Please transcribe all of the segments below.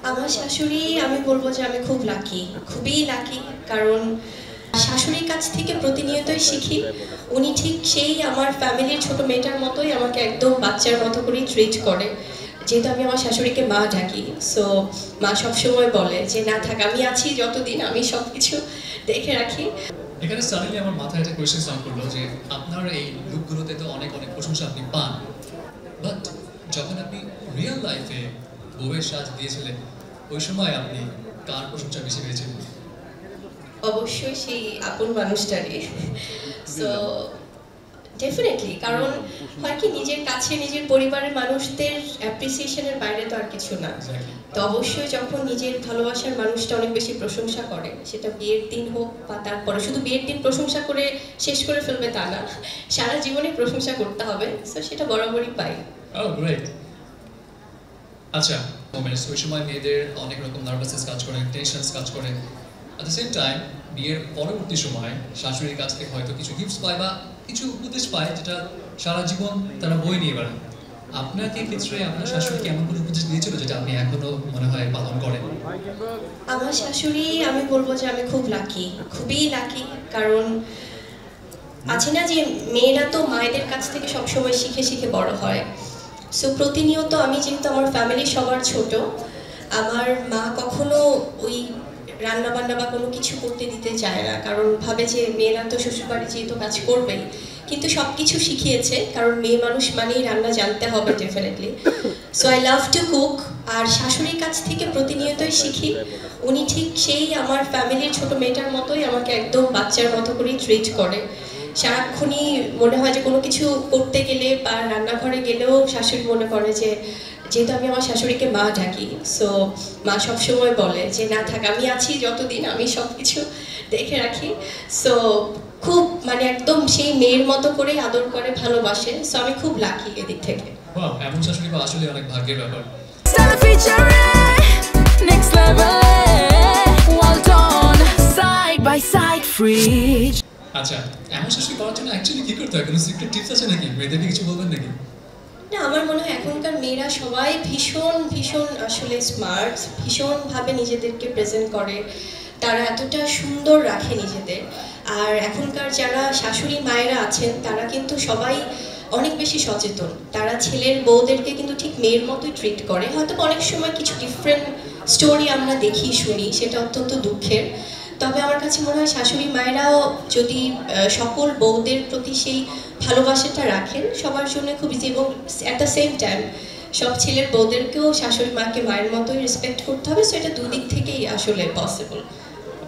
আমার শাশুড়ি আমি বলবো যে আমি খুব লাকি, খুবই লাকি। কারণ শাশুড়ির কাছ থেকে প্রতিনিয়তই শিখি। উনি ঠিক সেই আমার ফ্যামিলির ছোট মেয়েটার মতোই আমাকে একদম বাচ্চার মতো করেই ট্রিট করে। যেহেতু আমি আমার শাশুড়িকে মা ডাকি, সো মা সবসময় বলে যে না থাক, আমি আছি যতদিন আমি সব কিছু দেখে রাখি। এখানে সাডেনলি আমার মাথায় একটা কোয়েশ্চেন সাউন্ড করলো যে আপনার এই লুকগুলোতে তো অনেক অনেক প্রশংসা আপনি পান, বাট যখন আপনি রিয়েল লাইফে বউয়ের সাজ দিয়েছিলেন ওই সময় আপনি কার প্রশংসা বেশি পেয়েছিলেন? অবশ্যই সেই আপন মানুষটারই। সো ডেফিনেটলি, কারণ হয় কি নিজের কাছে নিজের পরিবারের মানুষদের অ্যাপ্রিসিয়েশনের বাইরে তো আর কিছু না। তো অবশ্যই যখন নিজের ভালোবাসার মানুষটা অনেক বেশি প্রশংসা করে, সেটা বিয়ের দিন হোক বা তারপরে, শুধু বিয়ের দিন প্রশংসা করে শেষ করে ফেলবে তা না, সারা জীবনে প্রশংসা করতে হবে। সো সেটা বরাবরই পাই। Oh, great. আচ্ছা, মোমেন্টস ওই সময় মেয়েদের অনেক রকম নার্ভাসনেস কাজ করে, টেনশনস কাজ করে। অ্যাট দ্য সেম টাইম বিয়ের পরবর্তী সময় শাশুড়ির কাছ থেকে হয়তো কিছু গিফটস পায় বা কিছু উপদেশ পায় যেটা সারা জীবন তারা বই নিয়ে বেড়ায়। আপনাকে ক্ষেত্রে আপনার শাশুড়িকে এমন কোনো উপদেশ দিয়েছিল যেটা আপনি এখনো মনে হয় পালন করেন? আমার শাশুড়ি আমি বলবো যে আমি খুব লাকি, খুবই লাকি। কারণ আছে না যে মেয়েরা তো মায়েদের কাছ থেকে সবসময় শিখে শিখে বড় হয়। সো প্রতিনিয়ত আমি যেহেতু আমার ফ্যামিলি সবার ছোট, আমার মা কখনো ওই রান্না বান্না বা কোনো কিছু করতে দিতে চায় না, কারণ ভাবে যে মেয়েরা তো শ্বশুরবাড়ি যেহেতু কাজ করবেই। কিন্তু সব কিছু শিখিয়েছে, কারণ মেয়ে মানুষ মানেই রান্না জানতে হবে definitely. So I love to cook. আর শাশুড়ির কাছ থেকে প্রতিনিয়তই শিখি। উনি ঠিক সেই আমার ফ্যামিলির ছোট মেয়েটার মতোই আমাকে একদম বাচ্চার মতো করেই ট্রিট করে। সারাক্ষণই মনে হয় যে কোনো কিছু করতে গেলে বা রান্নাঘরে গেলেও শাশুড়ি মনে করে যে, যেহেতু আমি আমার শাশুড়িকে মা ডাকি, সো মা সবসময় বলে যে না থাক, আমি আছি যতদিন আমি সব কিছু দেখে রাখি। সো খুব মানে একদম সেই মেয়ের মতো করে আদর করে, ভালোবাসে। সো আমি খুব লাকি এদিক থেকে। ওয়াও, এমন শাশুড়ি পাওয়া আসলে অনেক ভাগ্যের ব্যাপার। Next level, well done, side by side, free. আচ্ছা, এমন শাশুড়ি পাওয়ার জন্য অ্যাকচুয়ালি কি করতে হয়? কোনো সিক্রেট টিপস আছে নাকি? মেয়েদেরকে কিছু বলবেন নাকি? না, আমার মনে হয় এখনকার মেয়েরা সবাই ভীষণ ভীষণ আসলে স্মার্ট, ভীষণভাবে নিজেদেরকে প্রেজেন্ট করে, তারা এতটা সুন্দর রাখে নিজেদের। আর এখনকার যারা শাশুড়ি মায়েরা আছেন তারা কিন্তু সবাই অনেক বেশি সচেতন। তারা ছেলের বউদেরকে কিন্তু ঠিক মেয়ের মতোই ট্রিট করে। হয়তো অনেক সময় কিছু ডিফারেন্ট স্টোরি আমরা দেখি শুনি, সেটা অত্যন্ত দুঃখের। তবে আমার কাছে মনে হয় শাশুড়ি মায়েরাও যদি সকল বউদের প্রতি সেই ভালোবাসাটা রাখেন, সবার জন্য খুব ইজি। এবং অ্যাট দ্য সেম টাইম সব ছেলের বউদেরকেও শাশুড়ি মাকে মায়ের মতোই রেসপেক্ট করতে হবে। সো এটা দুদিক থেকেই আসলে পসিবল।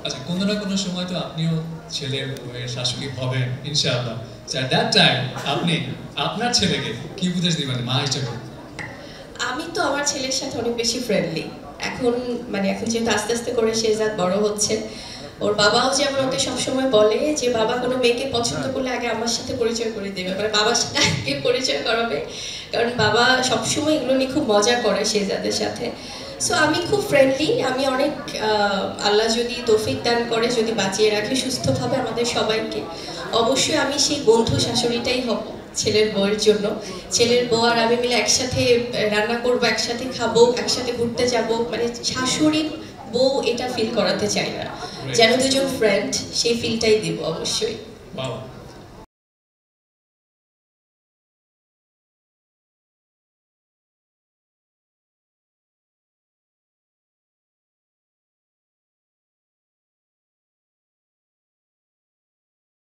আচ্ছা, কোনো না কোনো সময় তো আপনিও ছেলের বউয়ের শাশুড়ি হবেন ইনশাআল্লাহ। অ্যাট দ্যাট টাইম আপনি আপনার ছেলেকে কি উপদেশ দিবেন মা হিসেবে? আমি তো আমার ছেলের সাথে অনেক বেশি ফ্রেন্ডলি এখন। এখন যেহেতু আস্তে আস্তে করে শেহজাদ বড় হচ্ছে, ওর বাবাও যেমন ওকে সবসময় বলে যে বাবা কোনো মেয়েকে পছন্দ করলে আগে আমার সাথে পরিচয় করে দেবে, মানে বাবার সাথে আগে পরিচয় করাবে। কারণ বাবা সবসময় এগুলো নিয়ে খুব মজা করে শেহজাদের সাথে। সো আমি খুব ফ্রেন্ডলি। আমি অনেক আল্লাহ যদি তৌফিক দান করে, যদি বাঁচিয়ে রাখে সুস্থভাবে আমাদের সবাইকে, অবশ্যই আমি সেই বন্ধু শাশুড়িটাই হব ছেলের বউয়ের জন্য। ছেলের বউ আর আমি মিলে একসাথে রান্না করবো, একসাথে খাবো, একসাথে ঘুরতে যাব। মানে শাশুড়ি বউ এটা ফিল করাতে চাই না, যেন দুজন ফ্রেন্ড, সেই ফিলটাই দিব অবশ্যই। বাহ।